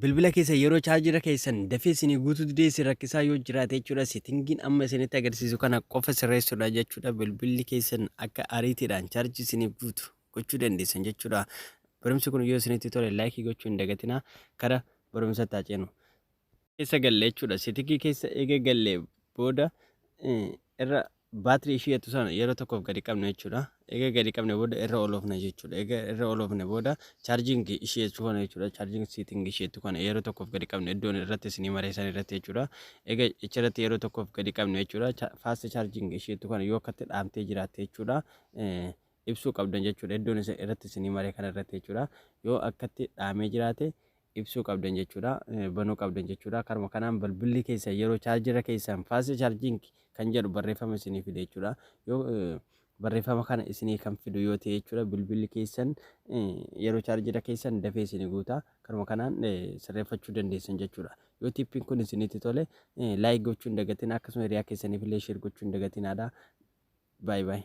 bilbila keessa yeroo chaarjira keessan dafee isinii guutuu didee rakkisaa yoo jiraate jechuudha. Seetingiin amma isinitti agarsiisu kana qofa sirreessuudha jechuudha. Bilbilli keessan akka ariitiidhaan chaarjii isinii guutu gochuu dandeessan jechuudha. Barumsi kun yoo isinitti tole laayikii gochuu hin dagatinaa. Kara barumsatti haa ceenu. Keessa galle jechuudha. Seetingii keessa eega galle booda irra baatirii isheetu sana yeroo tokkoof gadi qabna jechuudha. Egaa gadi qabne booda irra oolofna jechuudha. Egaa irra oolofne booda chaarjingi isheetu kana jechuudha. Chaarjingi seetingii isheetu kana yeroo tokkoof gadi qabne iddoon irratti isinii mareessan irratti jechuudha. Egaa achirratti yeroo tokkoof gadi qabne jechuudha. Faast chaarjingi isheetu kana yoo akkatti dhaamtee jiraatte jechuudha. Ibsuu qabdan jechuudha. Iddoon irratti isinii maree kana irratti jechuudha. Yoo akkatti dhaamee jiraate ibsuu qabdan jechuudha. Banuu qabdan jechuudha. Karuma kanaan bilbilli keessa yeroo chaarjira keessan faast chaarjingi kan jedhu barreeffama isinii fide jechuudha. Yoo barreeffama kana isinii kan fidu yoo ta'e jechuudha. Bilbilli keessan yeroo chaarjira keessan dafee isinii guutaa. Karuma kanaan sirreeffachuu dandeessan jechuudha. Yoo tippiin kun isinitti tole laayik gochuu hin dagatinaa. Akkasuma hiriyaa keessaniif illee sheer gochuu hin dagatinaadha. Baay baay.